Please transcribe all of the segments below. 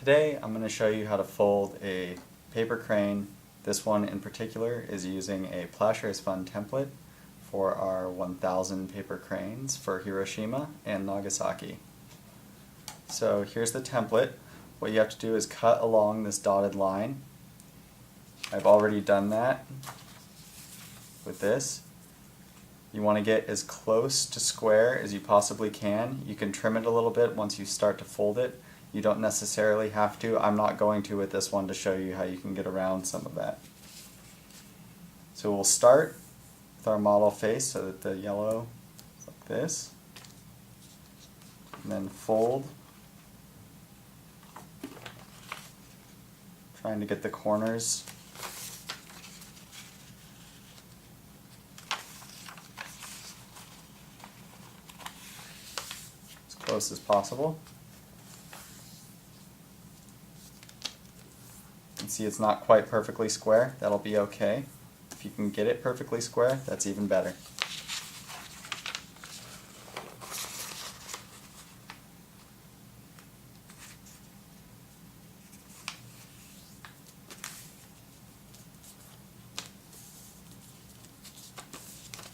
Today I'm going to show you how to fold a paper crane. This one in particular is using a Ploughshares Fund template for our 1,000 paper cranes for Hiroshima and Nagasaki. So here's the template. What you have to do is cut along this dotted line. I've already done that with this. You want to get as close to square as you possibly can. You can trim it a little bit once you start to fold it. You don't necessarily have to. I'm not going to with this one to show you how you can get around some of that. So we'll start with our model face so that the yellow is like this. And then fold. Trying to get the corners as close as possible. You can see it's not quite perfectly square. That'll be okay. If you can get it perfectly square, that's even better.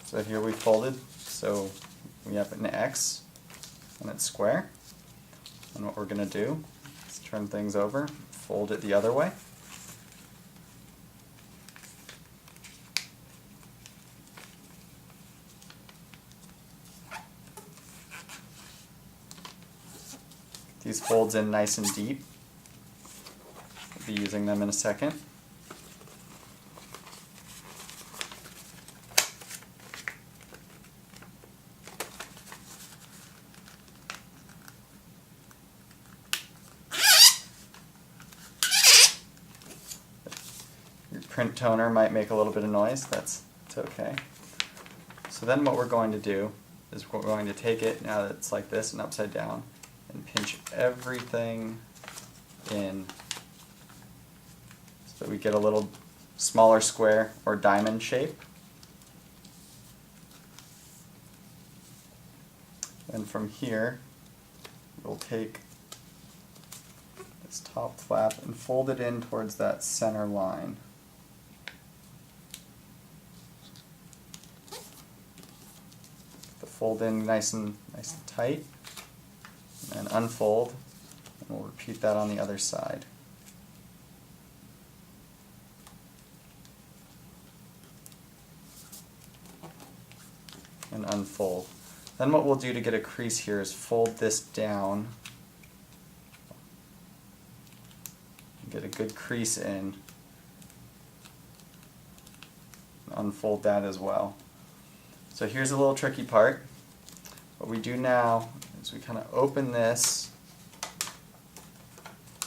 So here we folded, so we have an X and it's square. And what we're going to do is turn things over, fold it the other way. These folds in nice and deep. We'll be using them in a second. Your print toner might make a little bit of noise. It's okay. So then what we're going to do is we're going to take it, now that it's like this and upside down, and pinch everything in so that we get a little smaller square or diamond shape. And from here we'll take this top flap and fold it in towards that center line. The fold in nice and tight. And unfold, and we'll repeat that on the other side. And unfold. Then what we'll do to get a crease here is fold this down, get a good crease in, and unfold that as well. So here's a little tricky part. What we do now is we kind of open this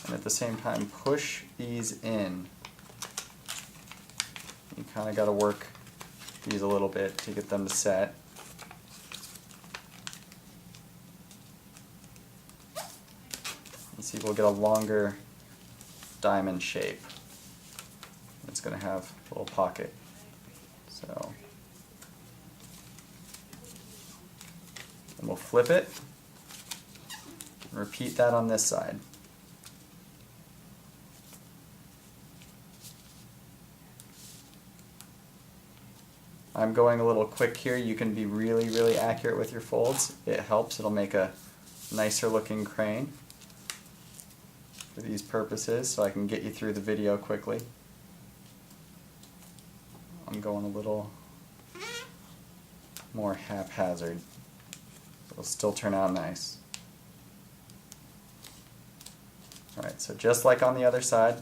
and at the same time push these in. You kind of got to work these a little bit to get them to set. You see, we'll get a longer diamond shape. It's going to have a little pocket. So, and we'll flip it. Repeat that on this side. I'm going a little quick here. You can be really accurate with your folds. It helps. It'll make a nicer looking crane for these purposes, so I can get you through the video quickly. I'm going a little more haphazard. It'll still turn out nice. Alright, so just like on the other side,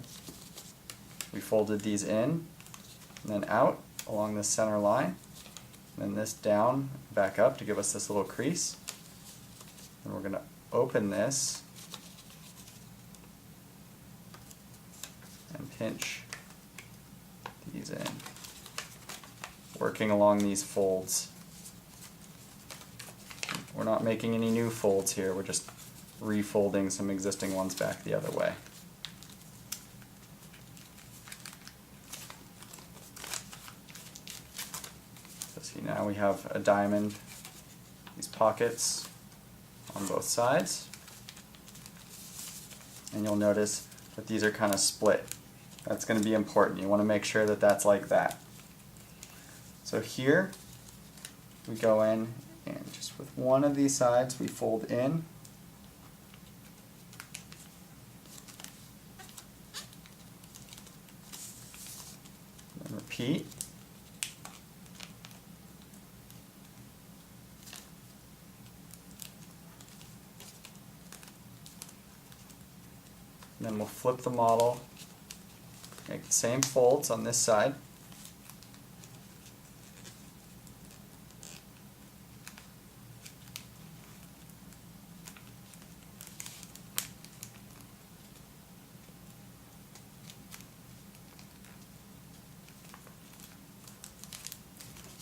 we folded these in, and then out along the center line, and then this down, back up to give us this little crease. And we're going to open this and pinch these in, working along these folds. We're not making any new folds here, we're just refolding some existing ones back the other way. So see, now we have a diamond, these pockets on both sides. and you'll notice that these are kind of split. That's going to be important. You want to make sure that that's like that. So here we go in and just with one of these sides we fold in. And repeat. And then we'll flip the model, make the same folds on this side.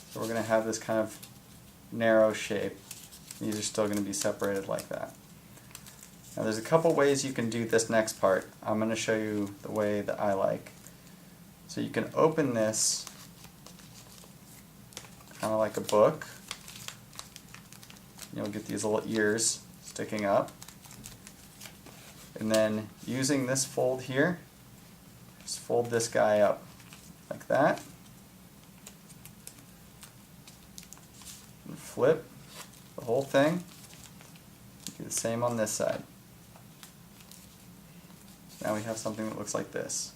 So we're going to have this kind of narrow shape. These are still going to be separated like that. Now there's a couple ways you can do this next part. I'm going to show you the way that I like. So you can open this kind of like a book. You'll get these little ears sticking up. And then using this fold here, just fold this guy up like that. And flip the whole thing. Do the same on this side. Now we have something that looks like this.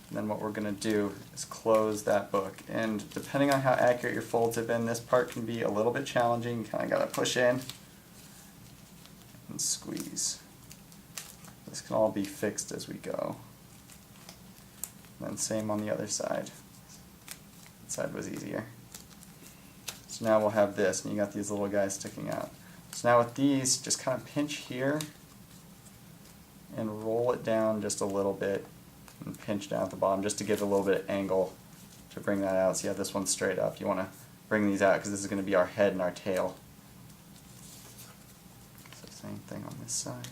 And then what we're going to do is close that book. And depending on how accurate your folds have been, this part can be a little bit challenging. You kind of got to push in and squeeze. This can all be fixed as we go. And then same on the other side. That side was easier. So now we'll have this, and you got these little guys sticking out. So now with these, just kind of pinch here and roll it down just a little bit and pinch down at the bottom just to give it a little bit of angle to bring that out. So you have this one straight up. You want to bring these out because this is going to be our head and our tail. So same thing on this side.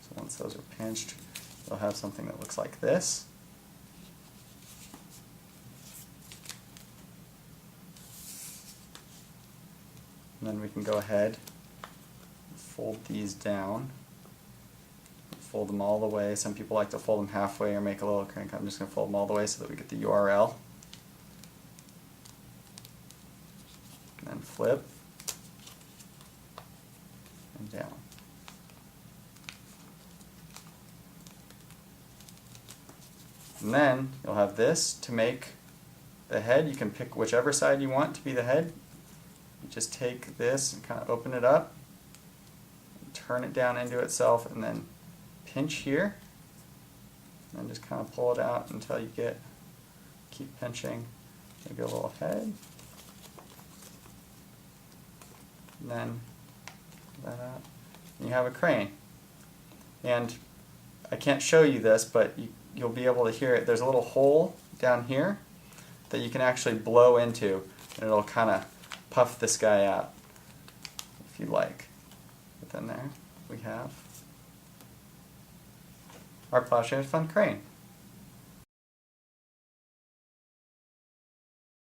So once those are pinched, you'll have something that looks like this. And then we can go ahead and fold these down. Fold them all the way. Some people like to fold them halfway or make a little crank. I'm just going to fold them all the way so that we get the URL. And then flip and down. And then you'll have this to make the head. You can pick whichever side you want to be the head. You just take this and kind of open it up, and turn it down into itself, and then pinch here, and then just kind of pull it out until you keep pinching, maybe a little head, and then pull that out, and you have a crane. And I can't show you this, but you'll be able to hear it. There's a little hole down here that you can actually blow into, and it'll kind of puff this guy out, if you like. But then there we have our Ploughshares Fun Crane.